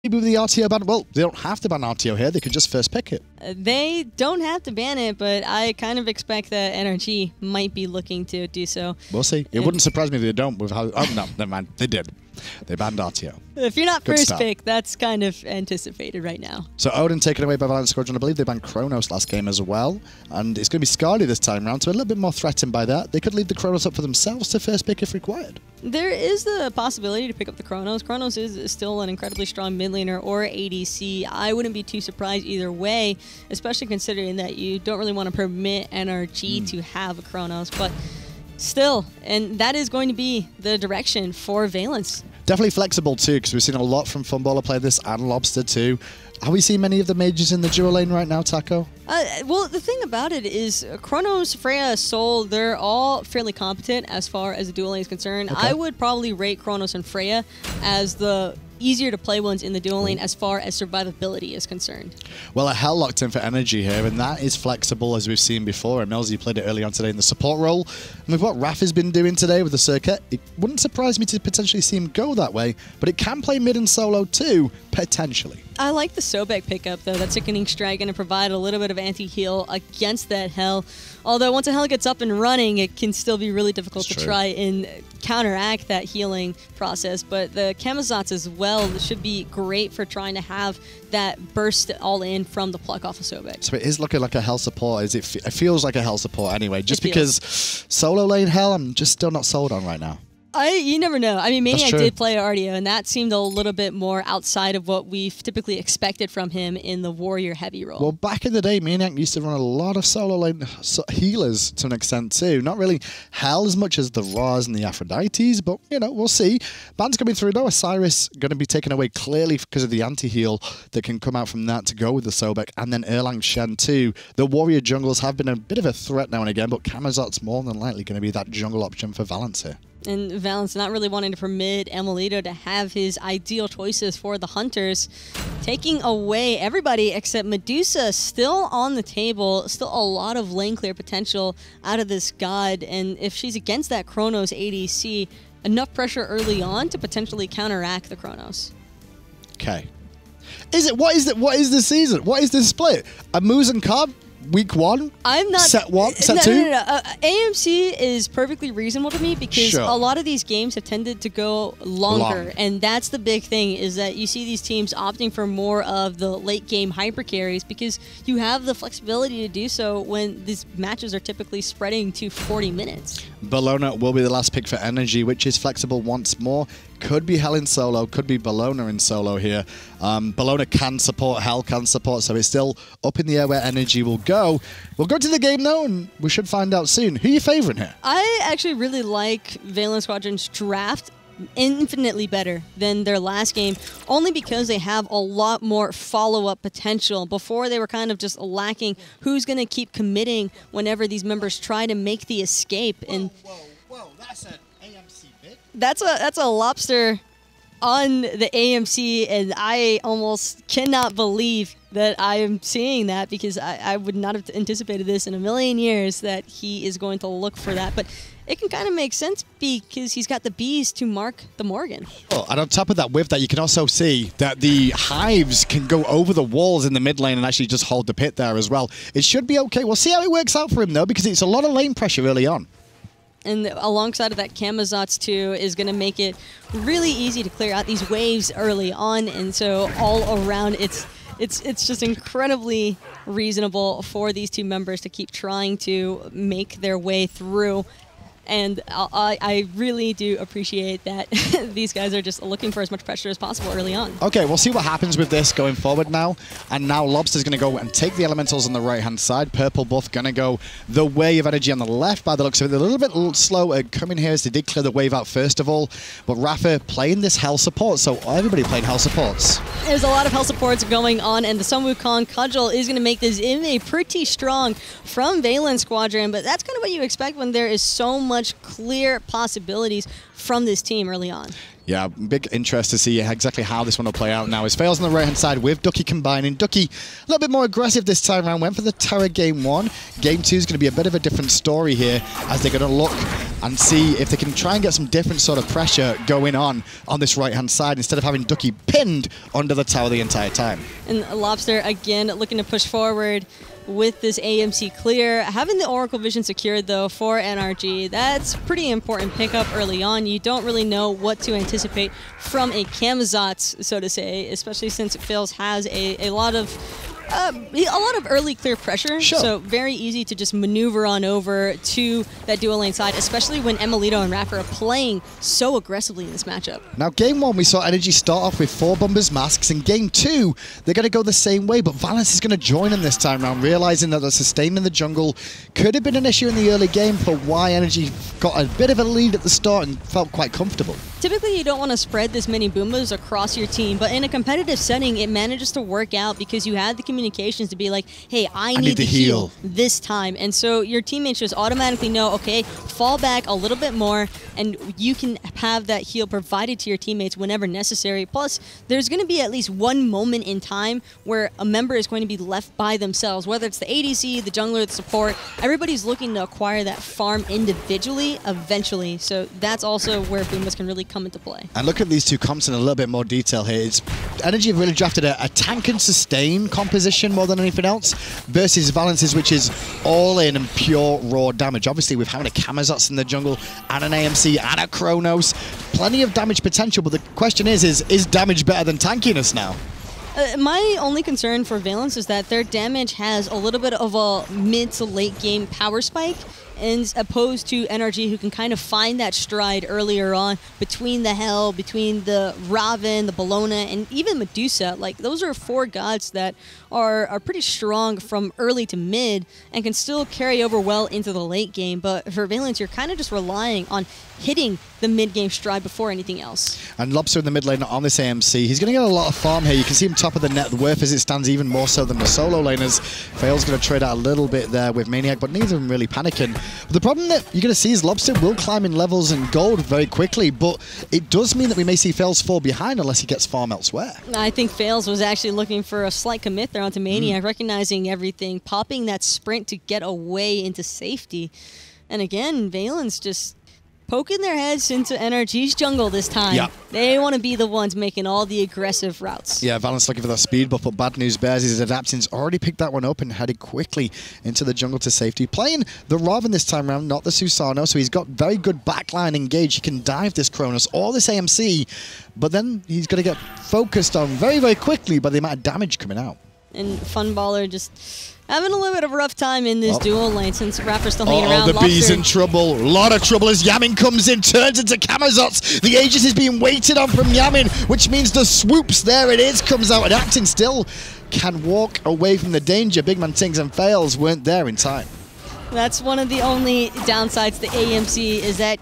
Maybe with the RTO ban, well, they don't have to ban RTO here. They could just first pick it. They don't have to ban it, but I kind of expect that NRG might be looking to do so. We'll see. It wouldn't surprise me if they don't. With how, oh, no, never mind. They did. They banned RTO. If you're not first pick, that's kind of anticipated right now. So Odin taken away by Valence Squadron. I believe they banned Kronos last game as well. And it's going to be Scarly this time round, so a little bit more threatened by that. They could leave the Kronos up for themselves to first pick if required. There is the possibility to pick up the Kronos. Kronos is still an incredibly strong mid laner or ADC. I wouldn't be too surprised either way, especially considering that you don't really want to permit NRG to have a Kronos. But still, and that is going to be the direction for Valence. Definitely flexible too, because we've seen a lot from Funballer play this and Lobster too. Have we seen many of the majors in the duo lane right now, Taco? Well, the thing about it is Kronos, Freya, Sol, they're all fairly competent as far as the duo lane is concerned. Okay. I would probably rate Kronos and Freya as the easier to play ones in the duo lane as far as survivability is concerned. Well, a hell locked in for energy here, and that is flexible as we've seen before. And Melzy played it early on today in the support role. And with what Raph has been doing today with the circuit, it wouldn't surprise me to potentially see him go that way, but it can play mid and solo too, potentially. I like the Sobek pickup, though. That Sickening Strike going to provide a little bit of anti-heal against that Hell. Although once a Hell gets up and running, it can still be really difficult to try and counteract that healing process. But the Camazotz as well should be great for trying to have that burst all in from the pluck off of Sobek. So it is looking like a Hell support. It feels like a Hell support anyway, just because solo lane Hell, I'm just still not sold on right now. You never know. I mean, Maniac did play RDO, and that seemed a little bit more outside of what we've typically expected from him in the Warrior heavy role. Well, back in the day, Maniac used to run a lot of solo lane healers to an extent too. Not really Hell as much as the Ras and the Aphrodites, but, you know, we'll see. Ban's coming through, though. Osiris going to be taken away clearly because of the anti-heal that can come out from that to go with the Sobek, and then Erlang Shen too. The Warrior jungles have been a bit of a threat now and again, but Camazot's more than likely going to be that jungle option for Valence here. And Valence not really wanting to permit Emilito to have his ideal choices for the Hunters, taking away everybody except Medusa still on the table, still a lot of lane clear potential out of this god, and if she's against that Kronos ADC, enough pressure early on to potentially counteract the Kronos. Okay. What is the season? What is this split? A Moose and Cobb? Week 1? I'm not. Set 1? Set 2? No. AMC is perfectly reasonable to me because a lot of these games have tended to go longer. And that's the big thing, is that you see these teams opting for more of the late game hyper carries because you have the flexibility to do so when these matches are typically spreading to 40 minutes. Bologna will be the last pick for Energy, which is flexible once more. Could be Hell in solo, could be Bologna in solo here. Bologna can support, Hell can support, so it's still up in the air where Energy will go. We'll go to the game now, and we should find out soon. Who are you favoring here? I actually really like Valence Squadron's draft infinitely better than their last game, only because they have a lot more follow-up potential. Before, they were kind of just lacking who's going to keep committing whenever these members try to make the escape. And whoa, that's an AMC bit? That's a lobster on the AMC, and I almost cannot believe that I am seeing that, because I would not have anticipated this in a million years, that he is going to look for that. But it can kind of make sense because he's got the bees to mark the Morgan. Oh, and on top of that, with that, you can also see that the hives can go over the walls in the mid lane and actually just hold the pit there as well. It should be okay. We'll see how it works out for him, though, because it's a lot of lane pressure early on. And alongside of that, Camazotz too is going to make it really easy to clear out these waves early on, and so all around it's just incredibly reasonable for these two members to keep trying to make their way through. And I really do appreciate that these guys are just looking for as much pressure as possible early on. Okay, we'll see what happens with this going forward now. And now Lobster's going to go and take the elementals on the right-hand side. Purple buff going to go the way of Energy on the left by the looks of it. They're a little bit slow at coming here as they did clear the wave out first of all. But Rafa playing this Hell support, so everybody playing Hell supports. There's a lot of Hell supports going on, and the Sun Wukong Cudgel is going to make this inmate pretty strong from Valence Squadron, but that's kind of what you expect when there is so much clear possibilities from this team early on. Yeah, big interest to see exactly how this one will play out now. As Fails on the right-hand side with Ducky combining. Ducky a little bit more aggressive this time around. Went for the Terror game 1. Game 2 is going to be a bit of a different story here, as they're going to look and see if they can try and get some different sort of pressure going on this right-hand side instead of having Ducky pinned under the tower the entire time. And Lobster, again, looking to push forward with this AMC clear. Having the Oracle Vision secured, though, for NRG, that's pretty important pickup early on. You don't really know what to anticipate from a Camazotz, so to say, especially since Fails has a lot of early clear pressure, sure. So very easy to just maneuver on over to that dual lane side, especially when Emilito and Rapper are playing so aggressively in this matchup. Now, game 1, we saw NRG start off with 4 Bombers masks. In game 2, they're going to go the same way, but Valence is going to join them this time around, realizing that the sustain in the jungle could have been an issue in the early game for why NRG got a bit of a lead at the start and felt quite comfortable. Typically, you don't want to spread this many Boombas across your team, but in a competitive setting, it manages to work out because you had the communications to be like, hey, I need to heal this time. And so your teammates just automatically know, okay, fall back a little bit more, and you can have that heal provided to your teammates whenever necessary. Plus, there's going to be at least one moment in time where a member is going to be left by themselves, whether it's the ADC, the jungler, the support. Everybody's looking to acquire that farm individually eventually. So that's also where Boombas can really come into play. And look at these two comps in a little bit more detail here. It's NRG have really drafted a tank and sustain composition more than anything else versus Valence's, which is all in and pure raw damage. Obviously, with having a Camazotz in the jungle and an AMC and a Chronos, plenty of damage potential, but the question is damage better than tankiness now? My only concern for Valence is that their damage has a little bit of a mid to late game power spike, as opposed to NRG, who can kind of find that stride earlier on between the Hell, between the Raven, the Bellona, and even Medusa. Like, those are 4 gods that are pretty strong from early to mid and can still carry over well into the late game. But for Valence, you're kind of just relying on hitting the mid-game stride before anything else. And Lobster in the mid lane on this AMC. He's going to get a lot of farm here. You can see him top of the net worth as it stands, even more so than the solo laners. Fail's going to trade out a little bit there with Maniac, but neither of them really panicking. But the problem that you're going to see is Lobster will climb in levels and gold very quickly, but it does mean that we may see Fails fall behind unless he gets farm elsewhere. I think Fails was actually looking for a slight commit there onto Maniac, recognizing everything, popping that sprint to get away into safety. And again, Valence just poking their heads into NRG's jungle this time. Yep. They want to be the ones making all the aggressive routes. Yeah, Valence looking for that speed buff, but bad news bears is Adapting's already picked that one up and headed quickly into the jungle to safety. Playing the Raven this time around, not the Susano, so he's got very good backline engage. He can dive this Chronos or this AMC, but then he's going to get focused on very, very quickly by the amount of damage coming out. And Funballer just having a little bit of a rough time in this dual lane since Rapper's still hanging around. The Bee's in trouble. A lot of trouble as Yamin comes in, turns into Camazotz. The Aegis is being waited on from Yamin, which means the swoops, there it is, comes out. And Acting still can walk away from the danger. Big Man Tings and Fails weren't there in time. That's one of the only downsides to AMC is that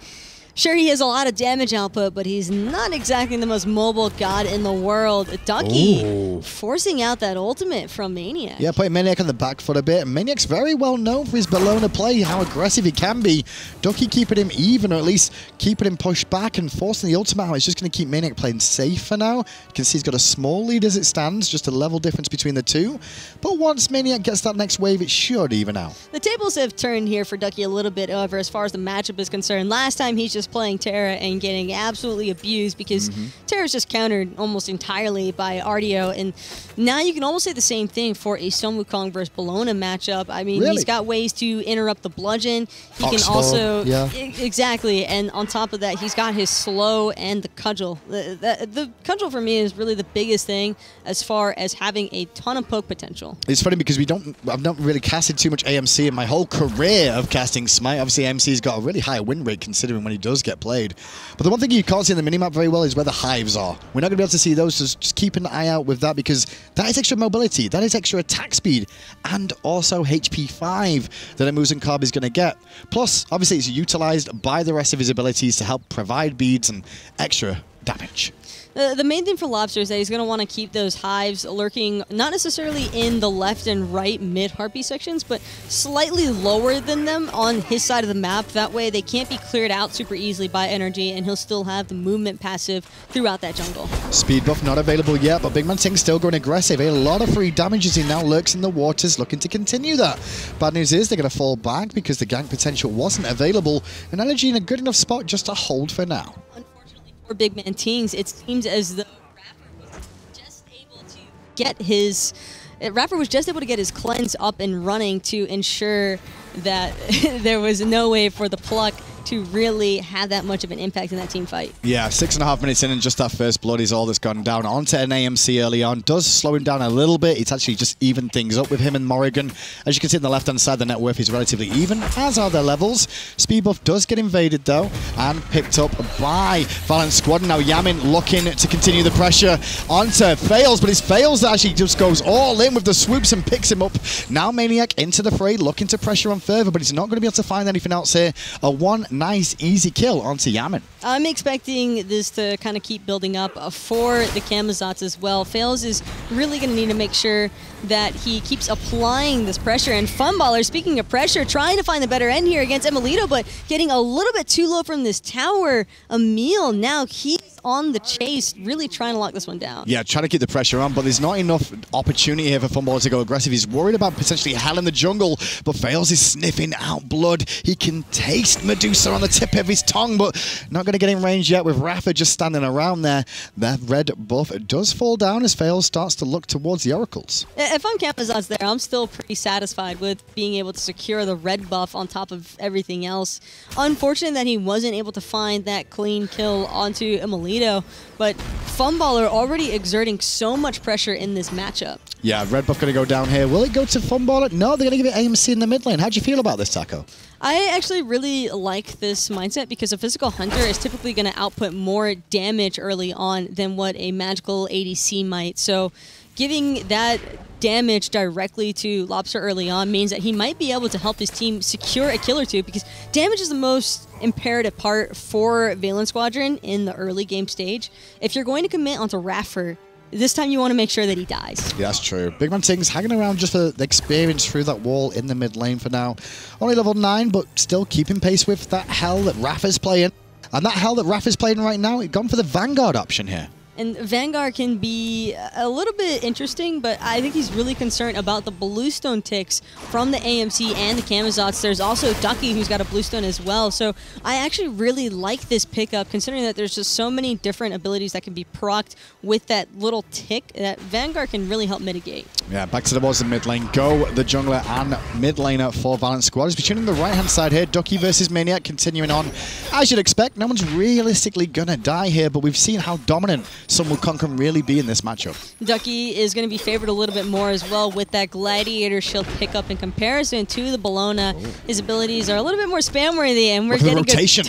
sure, he has a lot of damage output, but he's not exactly the most mobile god in the world. Ducky forcing out that ultimate from Maniac. Yeah, putting Maniac on the back foot a bit. Maniac's very well known for his Bellona play, how aggressive he can be. Ducky keeping him even, or at least keeping him pushed back and forcing the ultimate out. It's just going to keep Maniac playing safe for now. You can see he's got a small lead as it stands, just a level difference between the two. But once Maniac gets that next wave, it should even out. The tables have turned here for Ducky a little bit, however, as far as the matchup is concerned. Last time he's just playing Terra and getting absolutely abused because Terra's just countered almost entirely by Artio, and now you can almost say the same thing for a Sun Wukong versus Bellona matchup. I mean, he's got ways to interrupt the bludgeon. He can also exactly, and on top of that, he's got his slow and the cudgel. The cudgel for me is really the biggest thing as far as having a ton of poke potential. It's funny because I've not really casted too much AMC in my whole career of casting Smite. Obviously, AMC's got a really high win rate considering when he does get played. But the one thing you can't see in the minimap very well is where the hives are. We're not going to be able to see those, so just keep an eye out with that because that is extra mobility, that is extra attack speed, and also HP 5 that a Muzen Carb is going to get. Plus, obviously, it's utilized by the rest of his abilities to help provide beads and extra damage. The main thing for Lobster is that he's going to want to keep those hives lurking, not necessarily in the left and right mid-harpy sections, but slightly lower than them on his side of the map. That way they can't be cleared out super easily by NRG, and he'll still have the movement passive throughout that jungle. Speed buff not available yet, but Big Man Ting still going aggressive. A lot of free damage as he now lurks in the waters, looking to continue that. Bad news is they're going to fall back because the gank potential wasn't available, and NRG in a good enough spot just to hold for now. For Big Man Tings, it seems as though Rapper was just able to get his cleanse up and running to ensure that there was no way for the pluck to really have that much of an impact in that team fight. Yeah, 6.5 minutes in and just that first blood is all that's gone down. Onto an AMC early on. Does slow him down a little bit. It's actually just evened things up with him and Morrigan. As you can see on the left-hand side, the net worth is relatively even, as are their levels. Speed buff does get invaded, though, and picked up by Valiant Squad. Now Yamin looking to continue the pressure onto Fails, but it's Fails that actually just goes all in with the swoops and picks him up. Now Maniac into the fray, looking to pressure on further, but he's not going to be able to find anything else here. A one nice, easy kill onto Yamin. I'm expecting this to kind of keep building up for the Camazotz as well. Fails is really going to need to make sure that he keeps applying this pressure. And Funballer, speaking of pressure, trying to find the better end here against Emilito, but getting a little bit too low from this tower. Emil, now he's on the chase, really trying to lock this one down. Yeah, trying to keep the pressure on, but there's not enough opportunity here for Funballer to go aggressive. He's worried about potentially hell in the jungle, but Fails is sniffing out blood. He can taste Medusa on the tip of his tongue, but not going to get in range yet with Rafa just standing around there. That red buff does fall down as Fails starts to look towards the oracles. If I'm Camazotz there, I'm still pretty satisfied with being able to secure the red buff on top of everything else. Unfortunate that he wasn't able to find that clean kill onto Emilito, but Funballer already exerting so much pressure in this matchup. Yeah, red buff going to go down here. Will it go to Funballer? No, they're going to give it AMC in the mid lane. How do you feel about this, Taco? I actually really like this mindset because a physical hunter is typically going to output more damage early on than what a magical ADC might. So giving that damage directly to Lobster early on means that he might be able to help his team secure a kill or two, because damage is the most imperative part for Valen Squadron in the early game stage. If you're going to commit onto Raffer, this time you want to make sure that he dies. Yeah, that's true. Big Man Ting's hanging around just for the experience through that wall in the mid lane for now. Only level 9, but still keeping pace with that hell that Raffer's playing. And that hell that Raffer's playing right now, he's gone for the Vanguard option here. And Vanguard can be a little bit interesting, but I think he's really concerned about the Bluestone ticks from the AMC and the Camazotz. There's also Ducky, who's got a Bluestone as well. So I actually really like this pickup, considering that there's just so many different abilities that can be procced with that little tick that Vanguard can really help mitigate. Yeah, back to the walls in mid lane. Go the jungler and mid laner for Valiant Squad. It's between the right-hand side here. Ducky versus Maniac continuing on. As you'd expect, no one's realistically going to die here, but we've seen how dominant Sun Wukong can really be in this matchup. Ducky is going to be favored a little bit more as well with that Gladiator Shield pickup in comparison to the Bellona. His abilities are a little bit more spam-worthy, and we're getting rotation.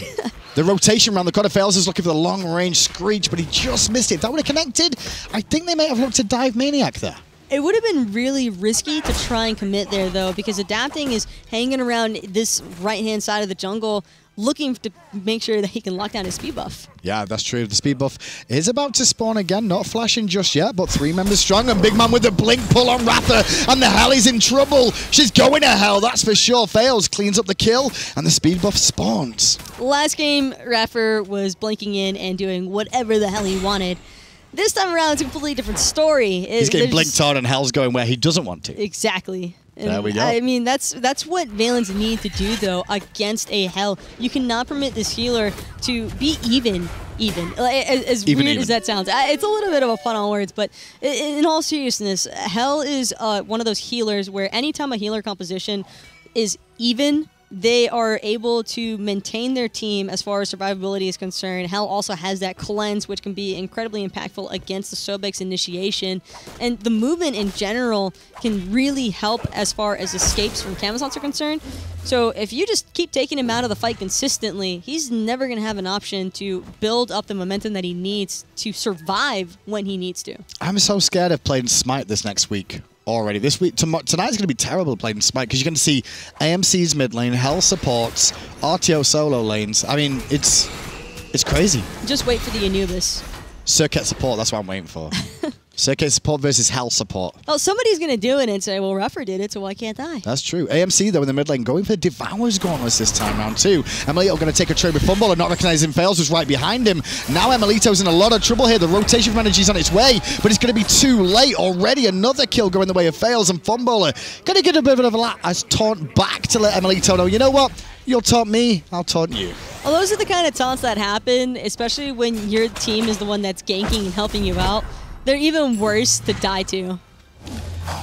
The rotation around the corner. Fails is looking for the long-range Screech, but he just missed it. If that would have connected, I think they may have looked to dive Maniac there. It would have been really risky to try and commit there, though, because Adapting is hanging around this right-hand side of the jungle, looking to make sure that he can lock down his speed buff. Yeah, that's true. The speed buff is about to spawn again. Not flashing just yet, but 3 members strong. And Big Man with the blink pull on Ratha. And the hell is in trouble. She's going to hell, that's for sure. Fails, cleans up the kill, and the speed buff spawns. Last game, Raffer was blinking in and doing whatever the hell he wanted. This time around, it's a completely different story. He's getting blinked on, and hell's going where he doesn't want to. Exactly. And there we go. I mean, that's what Valens need to do, though, against a hell. You cannot permit this healer to be even. As weird as that sounds. It's a little bit of a pun on words, but in all seriousness, hell is one of those healers where anytime a healer composition is even, they are able to maintain their team as far as survivability is concerned. Hell also has that cleanse, which can be incredibly impactful against the Sobek's initiation. And the movement in general can really help as far as escapes from Camazotz are concerned. So if you just keep taking him out of the fight consistently, he's never going to have an option to build up the momentum that he needs to survive when he needs to. I'm so scared of playing Smite this next week. Already this week, tonight's going to be terrible playing Smite because you're going to see AMC's mid lane, Hell supports, RTO solo lanes. I mean, it's crazy. Just wait for the Anubis. Circuit support, that's what I'm waiting for. Circuit support versus Hell support. Oh, somebody's going to do it and say, well, Ruffer did it, so why can't I? That's true. AMC, though, in the mid lane, going for Devour's Gauntlets this time round, too. Emilito going to take a trade with Fumble and not recognizing Fails, who's right behind him. Now Emilito's in a lot of trouble here. The rotation from NRG's on its way, but it's going to be too late already. Another kill going the way of Fails, and Fumble going to get a bit of a lap as taunt back to let Emilito know, you know what? You'll taunt me, I'll taunt you. Well, those are the kind of taunts that happen, especially when your team is the one that's ganking and helping you out. They're even worse to die to.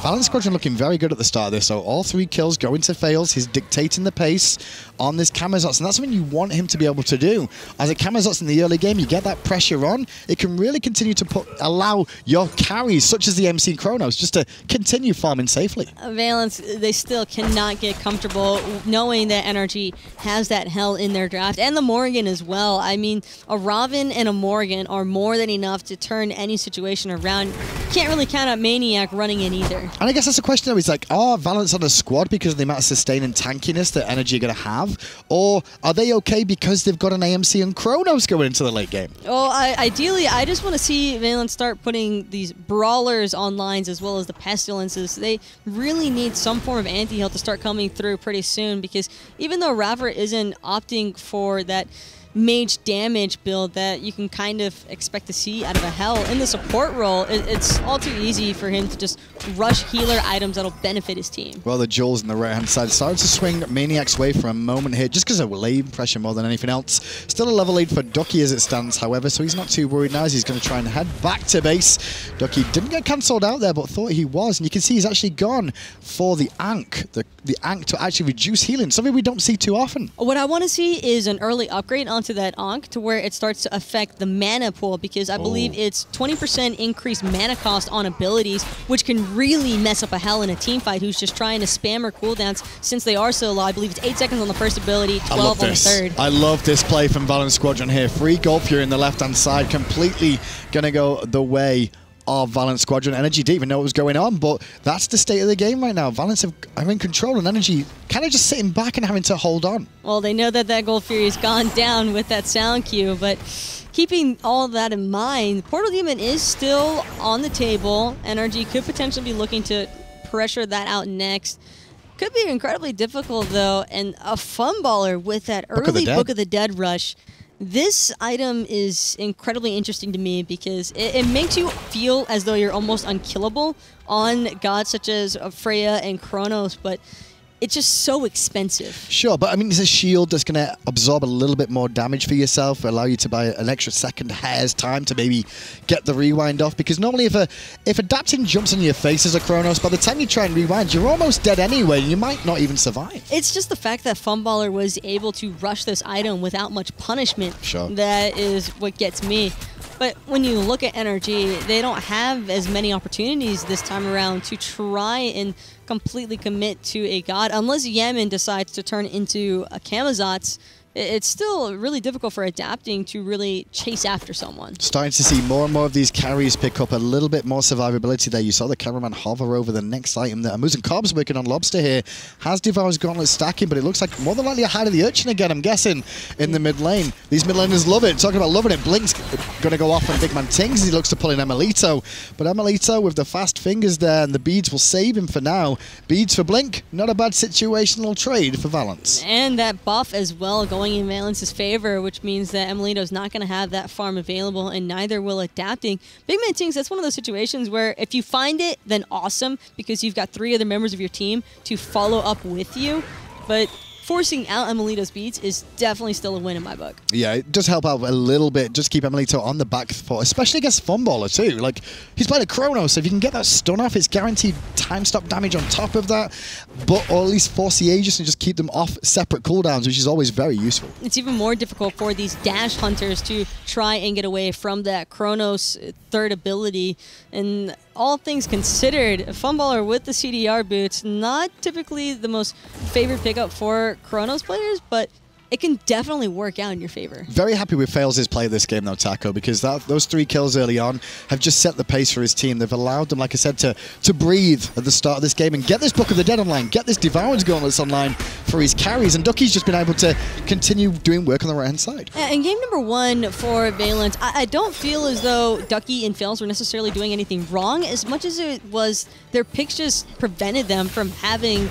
Valence Squadron looking very good at the start of this, so all 3 kills going to Fails. He's dictating the pace on this Camazotz, and that's something you want him to be able to do. As a Camazotz in the early game, you get that pressure on, it can really continue to allow your carries, such as the MC Chronos, just to continue farming safely. Valence, they still cannot get comfortable knowing that NRG has that Hell in their draft, and the Morgan as well. I mean, a Robin and a Morgan are more than enough to turn any situation around. Can't really count out Maniac running in either. And I guess that's a question though, is like, are Valence on a squad because of the amount of sustain and tankiness that NRG are going to have? Or are they okay because they've got an AMC and Chronos going into the late game? Well, ideally, I just want to see Valence start putting these brawlers on lines as well as the pestilences. They really need some form of anti-heal to start coming through pretty soon, because even though Raffer isn't opting for that mage damage build that you can kind of expect to see out of a Hell, in the support role, it's all too easy for him to just rush healer items that'll benefit his team. Well, the Jules on the right-hand side started to swing Maniac's way for a moment here, just because of lane pressure more than anything else. Still a level lead for Ducky as it stands, however, so he's not too worried now as he's going to try and head back to base. Ducky didn't get cancelled out there, but thought he was, and you can see he's actually gone for the Ankh, the Ankh to actually reduce healing, something we don't see too often. What I want to see is an early upgrade onto that Ankh to where it starts to affect the mana pool, because I believe it's 20% increased mana cost on abilities, which can really mess up a Hell in a team fight who's just trying to spam her cooldowns since they are so low. I believe it's 8 seconds on the first ability, 12 on the third. I love this play from Valence Squadron here. Free Gold Fury in the left-hand side, completely going to go the way of Valence Squadron. NRG didn't even know what was going on, but that's the state of the game right now. Valence are in control, and NRG kind of just sitting back and having to hold on. Well, they know that Gold Fury's gone down with that sound cue, but keeping all of that in mind, Portal Demon is still on the table. NRG could potentially be looking to pressure that out next. Could be incredibly difficult, though, and a Funballer with that early Book of the Dead rush. This item is incredibly interesting to me because it makes you feel as though you're almost unkillable on gods such as Freya and Chronos, but it's just so expensive. Sure, but I mean, it's a shield that's going to absorb a little bit more damage for yourself, allow you to buy an extra second hair's time to maybe get the rewind off, because normally if adapting jumps on your face as a Chronos, by the time you try and rewind, you're almost dead anyway, and you might not even survive. It's just the fact that Funballer was able to rush this item without much punishment. Sure. That is what gets me. But when you look at NRG, they don't have as many opportunities this time around to try and completely commit to a god. Unless Yemen decides to turn into a Camazotz, it's still really difficult for adapting to really chase after someone. Starting to see more and more of these carries pick up a little bit more survivability there. You saw the cameraman hover over the next item there. Amuz and Cobbs working on Lobster here. Has Devour's Gauntlet stacking, but it looks like more than likely a Hide of the Urchin again, I'm guessing, in the mid lane. These mid laners love it. Talking about loving it, Blink's going to go off on Big Man Tings as he looks to pull in Emilito. But Emilito with the fast fingers there, and the beads will save him for now. Beads for Blink, not a bad situational trade for Valence. And that buff as well going in Valence's favor, which means that Emilito's not going to have that farm available, and neither will adapting. Big Man Tings, that's one of those situations where if you find it, then awesome, because you've got 3 other members of your team to follow up with you. But forcing out Emilito's beats is definitely still a win in my book. Yeah, it does help out a little bit. Just keep Emilito on the back foot, especially against Funballer too. Like, he's played a Chrono, so if you can get that stun off, it's guaranteed time stop damage on top of that. But, or at least force the Aegis and just keep them off separate cooldowns, which is always very useful. It's even more difficult for these dash hunters to try and get away from that Chronos third ability. And all things considered, Funballer with the CDR boots, not typically the most favorite pickup for Chronos players, but it can definitely work out in your favor. Very happy with Fails' play this game, though, Taco, because those 3 kills early on have just set the pace for his team. They've allowed them, like I said, to breathe at the start of this game and get this Book of the Dead online, get this Devourance Gauntlets online for his carries, and Ducky's just been able to continue doing work on the right-hand side. In game number 1 for Valence, I don't feel as though Ducky and Fails were necessarily doing anything wrong, as much as it was their picks just prevented them from having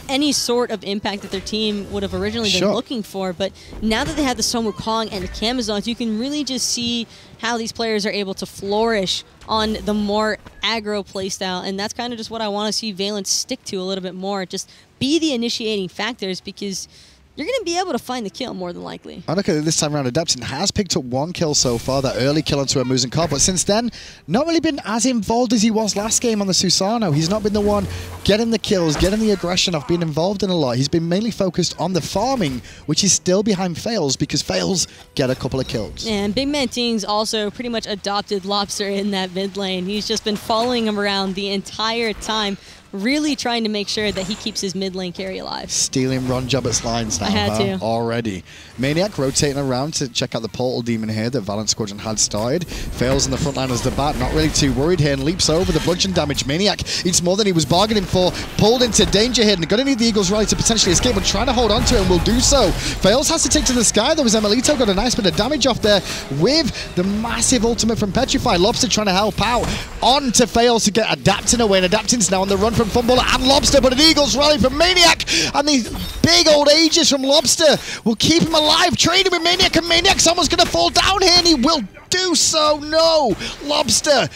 any sort of impact that their team would have originally been looking for. But now that they have the Sun Wukong and the Camazons, you can really just see how these players are able to flourish on the more aggro playstyle, and that's kind of just what I want to see Valence stick to a little bit more. Just be the initiating factors, because you're going to be able to find the kill more than likely. I look at it this time around, Adeptin has picked up 1 kill so far, that early kill onto a Muzen Car, but since then, not really been as involved as he was last game on the Susano. He's not been the one getting the kills, getting the aggression off, being involved in a lot. He's been mainly focused on the farming, which is still behind Fails, because Fails get a couple of kills. And Big Man Tings also pretty much adopted Lobster in that mid lane. He's just been following him around the entire time, really trying to make sure that he keeps his mid lane carry alive. Stealing Ron Jobbert's lines now, I had to. Already. Maniac rotating around to check out the Portal Demon here that Valence Squadron had started. Fails in the front line as the bat, not really too worried here, and leaps over the bludgeon damage. Maniac eats more than he was bargaining for, pulled into danger here, and going to need the Eagle's Rally to potentially escape, but trying to hold on to it and will do so. Fails has to take to the sky, though, as Emilito got a nice bit of damage off there with the massive ultimate from Petrify. Lobster trying to help out on to Fails to get Adaptin away, and Adaptin's now on the run from Fumballer and Lobster, but an Eagle's Rally from Maniac, and these big old ages from Lobster will keep him alive, trading with Maniac, and Maniac, someone's going to fall down here, and he will do so. No, Lobster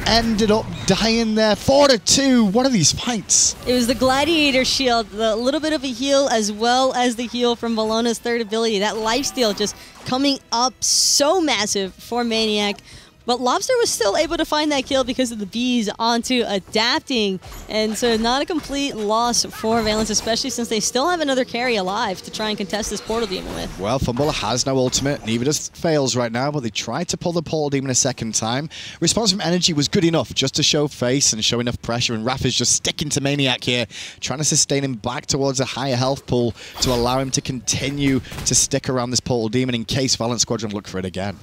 ended up dying there. 4-2. What are these fights? It was the Gladiator Shield, a little bit of a heal, as well as the heal from Vallona's third ability. That lifesteal just coming up so massive for Maniac. But Lobster was still able to find that kill because of the bees onto Adapting. And so not a complete loss for Valence, especially since they still have another carry alive to try and contest this Portal Demon with. Well, Fumballer has no ultimate, neither does Fails right now, but they tried to pull the Portal Demon a second time. Response from NRG was good enough just to show face and show enough pressure, and Raph is just sticking to Maniac here, trying to sustain him back towards a higher health pool to allow him to continue to stick around this Portal Demon in case Valence Squadron look for it again.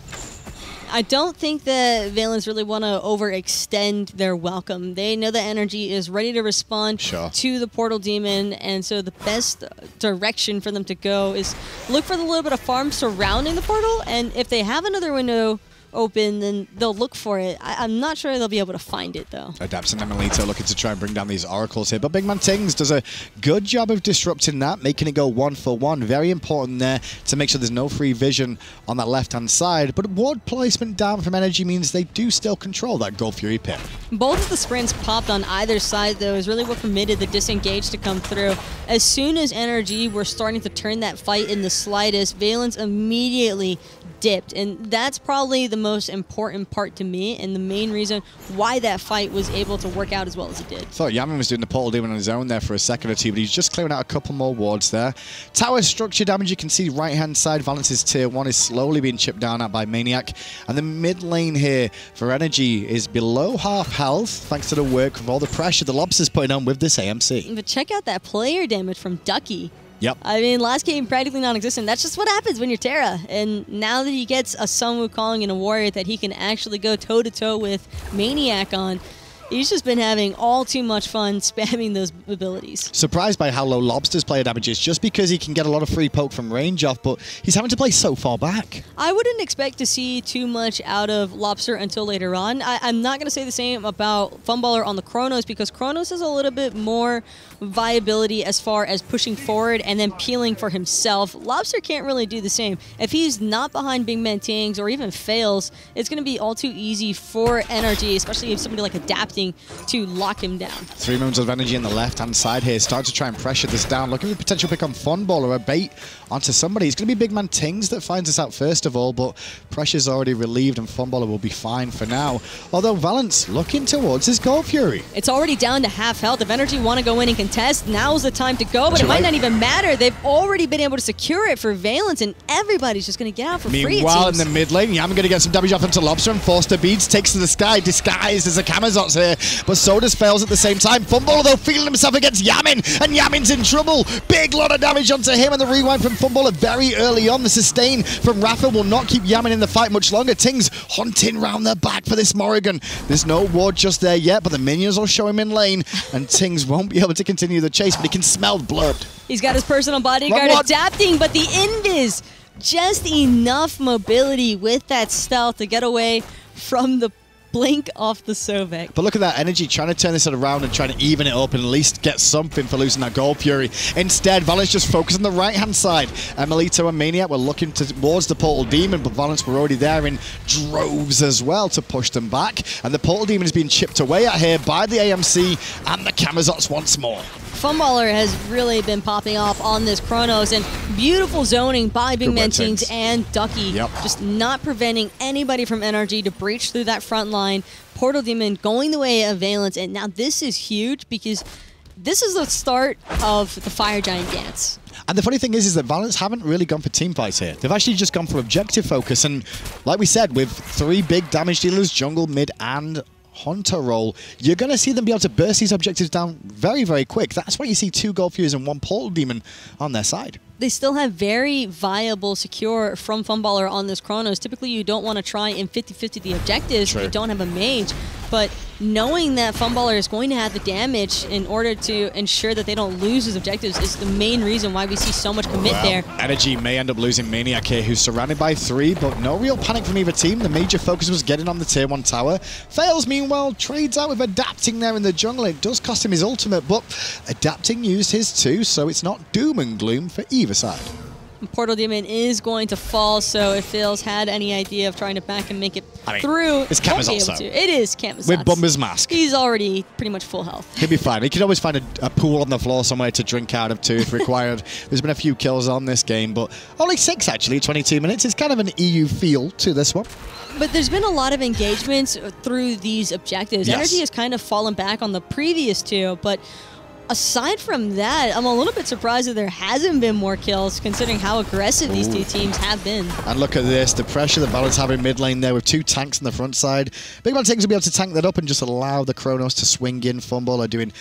I don't think that Valence really want to overextend their welcome. They know that NRG is ready to respond to the Portal Demon, and so the best direction for them to go is look for the little bit of farm surrounding the portal, and if they have another window open, then they'll look for it. I'm not sure they'll be able to find it, though. Adapts and Emilito looking to try and bring down these oracles here, but Big Man Tings does a good job of disrupting that, making it go 1-for-1. Very important there to make sure there's no free vision on that left-hand side, but ward placement down from NRG means they do still control that Gold Fury pit. Both of the sprints popped on either side, though, is really what permitted the disengage to come through. As soon as NRG were starting to turn that fight in the slightest, Valence immediately dipped, and that's probably the most important part to me and the main reason why that fight was able to work out as well as it did. Thought Yaman was doing the Portal Demon on his own there for a second or two, but he's just clearing out a couple more wards there. Tower structure damage, you can see right hand side, Valence's tier 1 is slowly being chipped down at by Maniac, and the mid lane here for NRG is below half health thanks to the work of all the pressure the Lobster's putting on with this AMC. But check out that player damage from Ducky. Yep. I mean, last game practically non-existent. That's just what happens when you're Terra. And now that he gets a Sun Wukong and a Warrior that he can actually go toe-to-toe with Maniac on, he's just been having all too much fun spamming those abilities. Surprised by how low Lobster's player damage is, just because he can get a lot of free poke from range off, but he's having to play so far back. I wouldn't expect to see too much out of Lobster until later on. I'm not going to say the same about Fumballer on the Chronos, because Chronos has a little bit more viability as far as pushing forward and then peeling for himself. Lobster can't really do the same. If he's not behind Big Man Tings or even fails, it's going to be all too easy for NRG, especially if somebody like Adapting, to lock him down. 3 moons of energy on the left-hand side here. Start to try and pressure this down. Looking for a potential pick on Funball or a bait onto somebody. It's going to be Big Man Tings that finds us out first of all, but pressure's already relieved and Funballer will be fine for now. Although Valence looking towards his Gold Fury. It's already down to half health. If NRG want to go in and contest, now's the time to go, but it might not even matter. They've already been able to secure it for Valence, and everybody's just going to get out for free. Meanwhile, in the mid lane, Yaman going to get some damage off into Lobster, and Forster Beads takes to the sky, disguised as a Camazotz here, but so does Fails at the same time. Funballer, though, feeling himself against Yamin, and Yamin's in trouble. Big lot of damage onto him, and the rewind from Funballer very early on. The sustain from Rafa will not keep Yamin in the fight much longer. Ting's hunting round the back for this Morrigan. There's no ward just there yet, but the minions will show him in lane, and Tings won't be able to continue the chase, but he can smell blood. He's got his personal bodyguard adapting, but the invis, just enough mobility with that stealth to get away from the blink off the Sovek. But look at that energy, trying to turn this around and trying to even it up and at least get something for losing that Gold Fury. Instead, Valence just focused on the right-hand side. Emelito and Maniac were looking towards the Portal Demon, but Valence were already there in droves as well to push them back. And the Portal Demon is being chipped away at here by the AMC and the Kamazots once more. Funballer has really been popping off on this Chronos, and beautiful zoning by Big Man Tings and Ducky. Just not preventing anybody from NRG to breach through that front line. Portal Demon going the way of Valence, and now this is huge because this is the start of the Fire Giant dance. And the funny thing is that Valence haven't really gone for team fights here. They've actually just gone for objective focus, and like we said, with 3 big damage dealers, jungle, mid, and Hunter role, you're going to see them be able to burst these objectives down very, very quick. That's why you see 2 Gold Furies and 1 Portal Demon on their side. They still have very viable secure from Funballer on this Chronos. Typically, you don't want to try and 50-50 the objectives if you don't have a mage. But knowing that Funballer is going to have the damage in order to ensure that they don't lose his objectives is the main reason why we see so much commit there. NRG may end up losing Maniac here, who's surrounded by 3, but no real panic from either team. The major focus was getting on the Tier 1 tower. Fails, meanwhile, trades out with adapting there in the jungle. It does cost him his ultimate, but adapting used his too, so it's not doom and gloom for either side. Portal Demon is going to fall, so if Fails had any idea of trying to back and make it through, it's Kamazots. It is Kamazots. With Bumba's mask. He's already pretty much full health. He'll be fine. He can always find a pool on the floor somewhere to drink out of too if required. There's been a few kills on this game, but only 6 actually, 22 minutes. It's kind of an EU feel to this one. But there's been a lot of engagements through these objectives. NRG has kind of fallen back on the previous 2, but aside from that, I'm a little bit surprised that there hasn't been more kills, considering how aggressive these 2 teams have been. And look at this, the pressure that Valence have in mid lane there with 2 tanks on the front side. Big Man Tings will be able to tank that up and just allow the Chronos to swing in. Funballer doing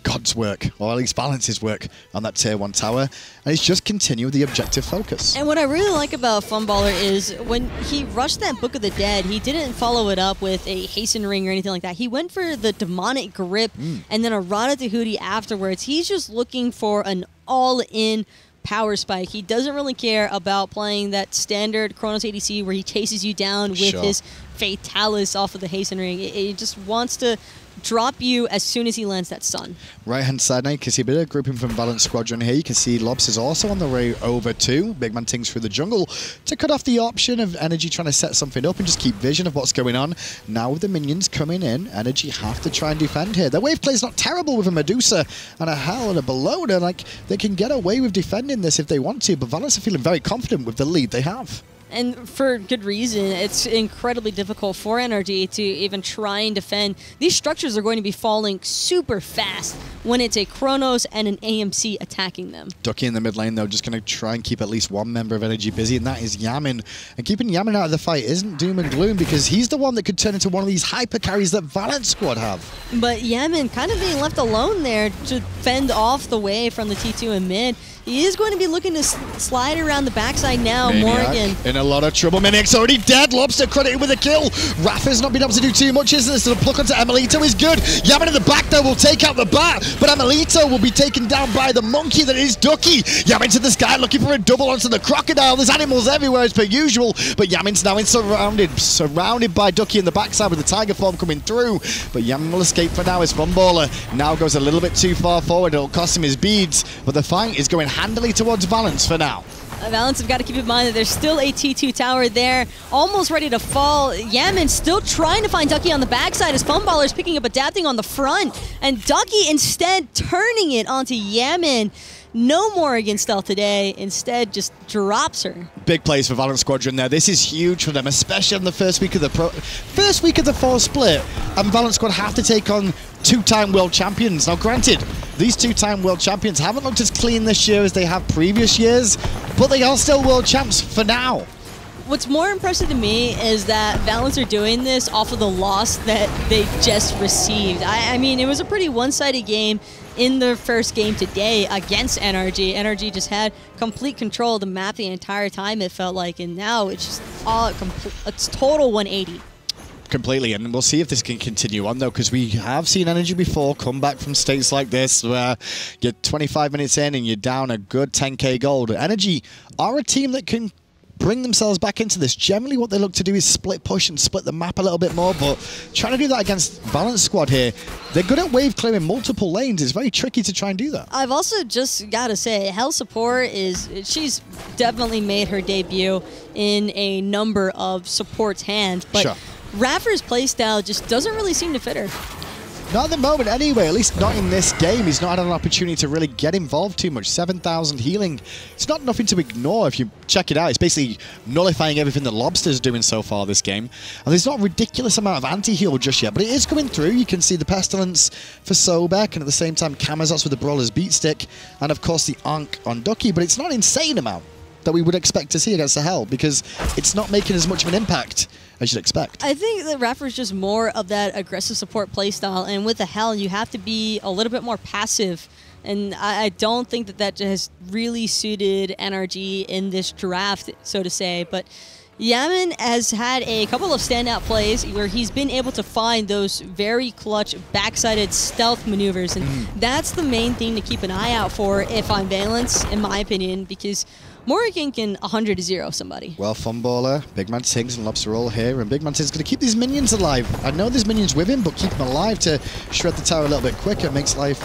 God's work, or at least Valence's work on that Tier 1 tower, and it's just continue the objective focus. And what I really like about Funballer is when he rushed that Book of the Dead, he didn't follow it up with a Hasten Ring or anything like that. He went for the Demonic Grip and then a Rana Tahuti afterwards. He's just looking for an all-in power spike. He doesn't really care about playing that standard Chronos ADC where he chases you down with his Fatalis off of the Hasten Ring. He just wants to drop you as soon as he lands that stun. Right-hand side now, you can see a bit of grouping from Valence Squadron here. You can see Lobs is also on the way over too. Big Man Tings through the jungle to cut off the option of NRG trying to set something up and just keep vision of what's going on. Now with the minions coming in, NRG have to try and defend here. Their wave play is not terrible with a Medusa and a Hell and a Bellona. Like, they can get away with defending this if they want to, but Valence are feeling very confident with the lead they have. And for good reason. It's incredibly difficult for NRG to even try and defend. These structures are going to be falling super fast when it's a Chronos and an AMC attacking them. Ducky in the mid lane, though, just going to try and keep at least 1 member of NRG busy, and that is Yamin. And keeping Yamin out of the fight isn't doom and gloom, because he's the one that could turn into one of these hyper carries that Valence squad have. But Yamin kind of being left alone there to fend off the way from the T2 and mid. He is going to be looking to slide around the backside now. Maniac Morrigan in a lot of trouble. Maniac's already dead. Lobster credited with a kill. Rafa's not been able to do too much, is this? So the pluck onto Emelito is good. Yamin in the back, though, will take out the bat, but Emelito will be taken down by the monkey that is Ducky. Yamin to the sky, looking for a double onto the crocodile. There's animals everywhere as per usual, but Yamin's now surrounded by Ducky in the backside with the tiger form coming through. But Yamin will escape for now as Funballer now goes a little bit too far forward. It'll cost him his beads, but the fight is going handily towards Valence for now. Valence have got to keep in mind that there's still a T2 tower there, almost ready to fall. Yamin still trying to find Ducky on the backside as Funballer's picking up adapting on the front, and Ducky instead turning it onto Yamin. No Morrigan stealth today, instead just drops her. Big plays for Valence Squadron there. This is huge for them, especially on the first week of the fall split. And Valence Squad have to take on 2-time world champions. Now granted, these 2-time world champions haven't looked as clean this year as they have previous years, but they are still world champs for now. what's more impressive to me is that Valence are doing this off of the loss that they just received. I mean, it was a pretty one-sided game in their first game today against NRG. NRG just had complete control of the map the entire time, it felt like, and now it's just it's total 180. Completely, and we'll see if this can continue on, though, because we have seen NRG before come back from states like this where you're 25 minutes in and you're down a good 10k gold. NRG are a team that can bring themselves back into this. Generally, what they look to do is split push and split the map a little bit more, but trying to do that against Valence squad here, they're good at wave clearing multiple lanes. It's very tricky to try and do that. I've also just got to say, Hell Support she's definitely made her debut in a number of support's hands, but sure. Raffer's playstyle just doesn't really seem to fit her. Not at the moment anyway, at least not in this game. He's not had an opportunity to really get involved too much. 7,000 healing. It's not nothing to ignore if you check it out. It's basically nullifying everything that Lobster's doing so far this game. And there's not a ridiculous amount of anti-heal just yet, but it is coming through. You can see the Pestilence for Sobek, and at the same time Kamazot's with the Brawler's Beat Stick, and of course the Ankh on Ducky, but it's not an insane amount that we would expect to see against the Hell, because it's not making as much of an impact as you'd expect. I think that Raffer's just more of that aggressive support playstyle, and with the Hell, you have to be a little bit more passive, and I don't think that that has really suited NRG in this draft, so to say, but Yaman has had a couple of standout plays where he's been able to find those very clutch backsided stealth maneuvers, and that's the main thing to keep an eye out for if I'm Valence, in my opinion, because Morrigan can 100-0 somebody. Well, Funballer, Big Man Tings and Lobster all here, and Big Man Tings is going to keep these minions alive. I know there's minions with him, but keep them alive to shred the tower a little bit quicker. Makes life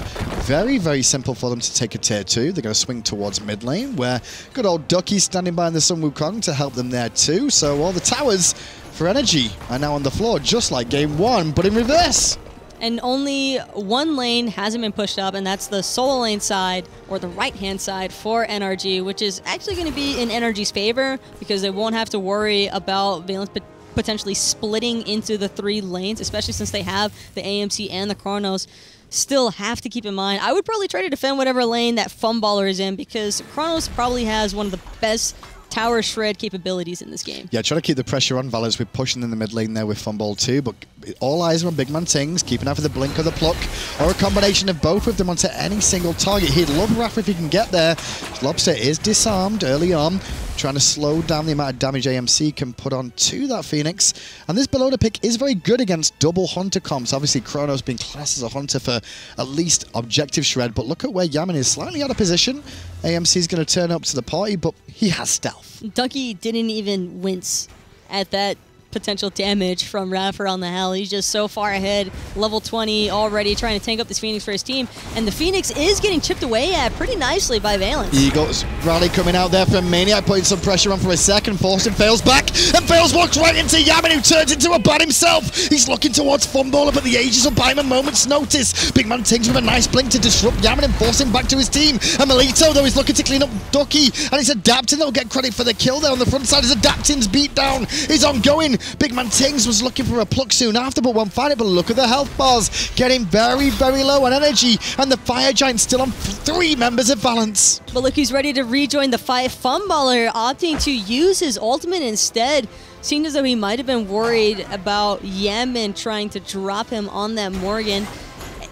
very, very simple for them to take a tier 2. They're going to swing towards mid lane, where good old Ducky's standing by in the Sun Wukong to help them there too. So all the towers for NRG are now on the floor, just like game 1, but in reverse. And only one lane hasn't been pushed up, and that's the solo lane side, or the right-hand side for NRG, which is actually going to be in NRG's favor, because they won't have to worry about Valence potentially splitting into the 3 lanes, especially since they have the AMC and the Chronos. Still have to keep in mind, I would probably try to defend whatever lane that Funballer is in, because Chronos probably has one of the best tower shred capabilities in this game. Yeah, trying to keep the pressure on Valence. We're pushing in the mid lane there with Funball too, but all eyes are on Big Man Tings, keeping out for the blink or the pluck, or a combination of both of them onto any single target. He'd love Raff if he can get there. Lobster is disarmed early on, trying to slow down the amount of damage AMC can put on to that Phoenix. And this below the pick is very good against double Hunter comps. Obviously, Chronos being classed as a Hunter for at least objective shred, but look at where Yaman is slightly out of position. AMC is going to turn up to the party, but he has stealth. Ducky didn't even wince at that potential damage from Raffer on the Hell. He's just so far ahead, level 20 already, trying to tank up this Phoenix for his team. And the Phoenix is getting chipped away at pretty nicely by Valence. Eagles rally coming out there from Maniac, putting some pressure on for a second. Forcing Fails back, and Fails walks right into Yaman, who turns into a bat himself. He's looking towards Funballer, but the Aegis will buy him a moment's notice. Big Man Tings with a nice blink to disrupt Yaman and force him back to his team. And Melito, though, is looking to clean up Ducky, and it's Adapting that will get credit for the kill there on the front side as Adapting's beatdown is ongoing. Big Man Tings was looking for a pluck soon after, but won't find it. But look at the health bars, getting very, very low on energy, and the Fire Giant still on 3 members of Valence. But look, he's ready to rejoin the fight. Funballer opting to use his ultimate instead. Seemed as though he might have been worried about Yaman trying to drop him on that Morgan.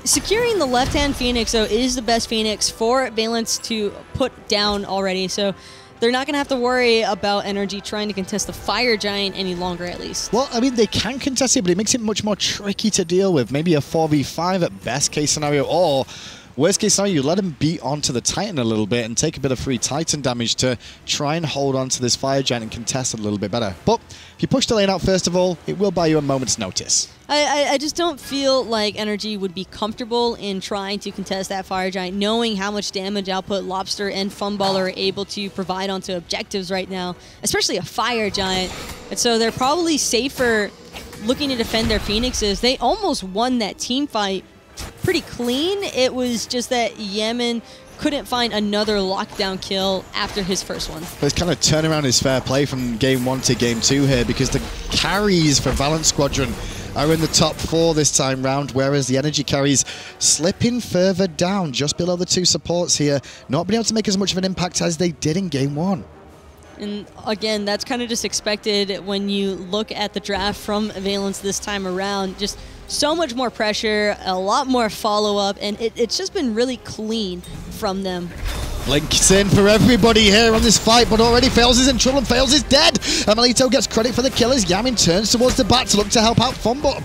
Securing the left-hand Phoenix, though, is the best Phoenix for Valence to put down already. So they're not going to have to worry about NRG trying to contest the Fire Giant any longer, at least. Well, I mean, they can contest it, but it makes it much more tricky to deal with. Maybe a 4v5 at best case scenario, or worst case scenario, you let him beat onto the Titan a little bit and take a bit of free Titan damage to try and hold on to this Fire Giant and contest it a little bit better. But if you push the lane out first of all, it will buy you a moment's notice. I just don't feel like NRG would be comfortable in trying to contest that Fire Giant, knowing how much damage output Lobster and Funballer are able to provide onto objectives right now, especially a Fire Giant. And so they're probably safer looking to defend their Phoenixes. They almost won that team fight pretty clean. It was just that Yaman couldn't find another lockdown kill after his first one. But it's kind of turn around his fair play from game 1 to game 2 here, because the carries for Valence Squadron are in the top 4 this time round, whereas the energy carries slipping further down, just below the 2 supports here, not being able to make as much of an impact as they did in game 1. And again, that's kind of just expected when you look at the draft from Valence this time around. Just so much more pressure, a lot more follow-up, and it's just been really clean from them. Blink's in for everybody here on this fight, but already Fails is in trouble and Fails is dead. Melito gets credit for the kills. Yamin turns towards the back to look to help out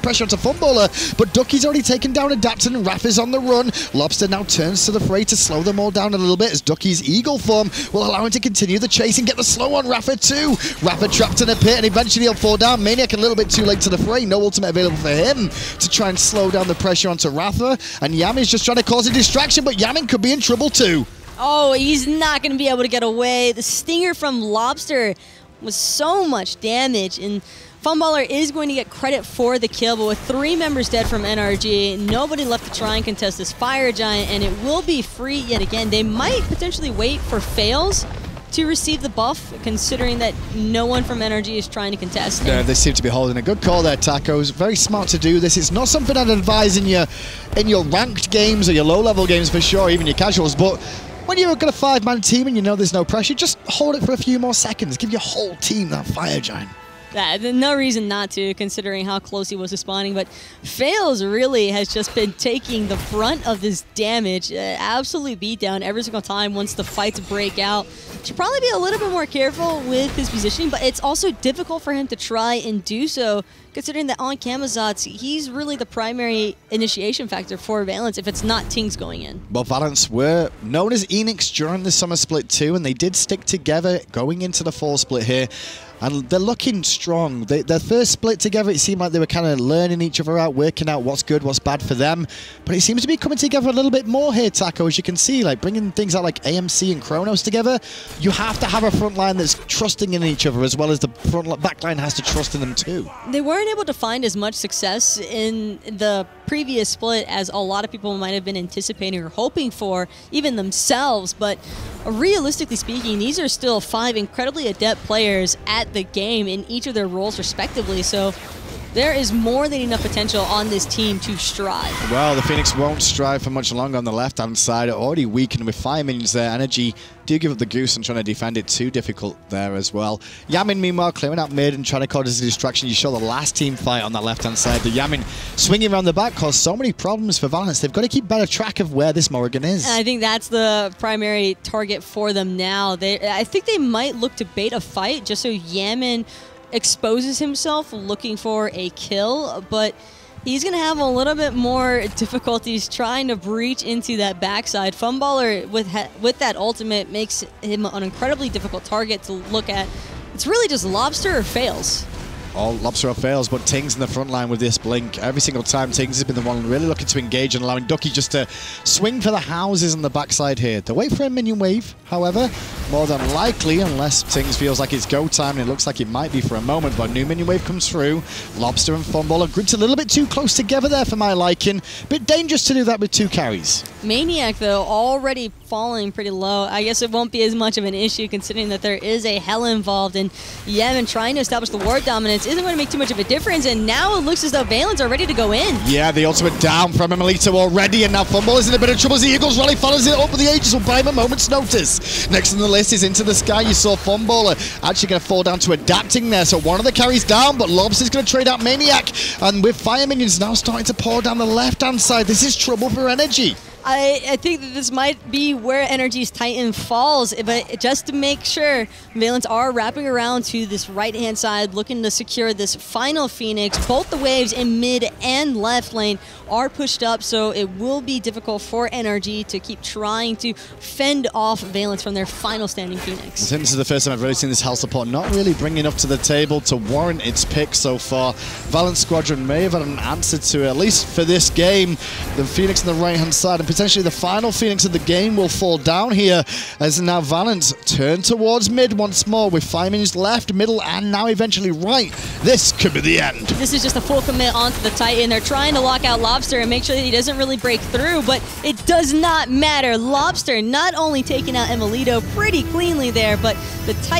pressure onto Funballer, but Ducky's already taken down Adapton and Raph is on the run. Lobster now turns to the fray to slow them all down a little bit as Ducky's eagle form will allow him to continue the chase and get the slow on Rafa too. Rafa trapped in a pit and eventually he'll fall down. Maniac a little bit too late to the fray. No ultimate available for him to try and slow down the pressure onto Rafa, and Yamin's just trying to cause a distraction, but Yamin could be in trouble too. Oh, he's not going to be able to get away. The stinger from Lobster was so much damage, and Funballer is going to get credit for the kill, but with 3 members dead from NRG, nobody left to try and contest this Fire Giant, and it will be free yet again. They might potentially wait for Fails to receive the buff, considering that no one from NRG is trying to contest. Yeah, they seem to be holding a good call there, Tacos. Very smart to do this. It's not something I'd advise in your ranked games or your low-level games for sure, even your casuals, but when you've got a 5-man team and you know there's no pressure, just hold it for a few more seconds. Give your whole team that Fire Giant. No reason not to, considering how close he was to spawning, but Fails really has just been taking the brunt of this damage. Absolute beatdown every single time once the fights break out. Should probably be a little bit more careful with his positioning, but it's also difficult for him to try and do so, considering that on Camazotz, he's really the primary initiation factor for Valence if it's not Tings going in. Well, Valence were known as Enix during the summer split too, and they did stick together going into the fall split here. And they're looking strong. Their first split together, it seemed like they were kind of learning each other out, working out what's good, what's bad for them. But it seems to be coming together a little bit more here, Taco, as you can see, like bringing things out like AMC and Chronos together. You have to have a front line that's trusting in each other, as well as the back line has to trust in them too. They weren't able to find as much success in the previous split as a lot of people might have been anticipating or hoping for, even themselves. But realistically speaking, these are still 5 incredibly adept players at the game in each of their roles respectively, so there is more than enough potential on this team to strive. Well, the Phoenix won't strive for much longer on the left-hand side. Already weakened with 5 minions there. NRG do give up the goose and trying to defend it too difficult there as well. Yamin, meanwhile, clearing out mid and trying to cause a distraction. You saw the last team fight on that left-hand side. The Yamin swinging around the back caused so many problems for Valence. They've got to keep better track of where this Morrigan is. And I think that's the primary target for them now. I think they might look to bait a fight just so Yamin exposes himself looking for a kill, but he's going to have a little bit more difficulties trying to breach into that backside. Funballer with that ultimate makes him an incredibly difficult target to look at. It's really just Lobster or Fails. All Lobster or Fails, but Tings in the front line with this blink. Every single time, Tings has been the one really looking to engage and allowing Ducky just to swing for the houses on the backside here. They'll wait for a minion wave, however, more than likely, unless Tings feels like it's go time, and it looks like it might be for a moment, but a new minion wave comes through. Lobster and Funballer grouped a little bit too close together there for my liking. Bit dangerous to do that with 2 carries. Maniac, though, already falling pretty low. I guess it won't be as much of an issue considering that there is a Hell involved, and Yemen trying to establish the ward dominance isn't going to make too much of a difference, and now it looks as though Valence are ready to go in. Yeah, the ultimate down from Melito already, and now Funballer is in a bit of trouble as the Eagles rally follows it up, but the Aegis will buy him a moment's notice. Next on the list is Into the Sky. You saw Funballer actually going to fall down to Adapting there, so one of the carries down, but Lobster's going to trade out Maniac, and with Fire Minions now starting to pour down the left-hand side, this is trouble for NRG. I think that this might be where NRG's Titan falls, but just to make sure, Valence are wrapping around to this right-hand side, looking to secure this final Phoenix. Both the waves in mid and left lane are pushed up, so it will be difficult for NRG to keep trying to fend off Valence from their final standing Phoenix. This is the first time I've really seen this health support not really bring enough to the table to warrant its pick so far. Valence Squadron may have had an answer to it, at least for this game. The Phoenix on the right-hand side, and potentially the final Phoenix of the game will fall down here as now Valence turn towards mid once more with 5 minutes left, middle, and now eventually right. This could be the end. This is just a full commit onto the Titan. They're trying to lock out Lobster and make sure that he doesn't really break through, but it does not matter. Lobster not only taking out Emilito pretty cleanly there, but the Titan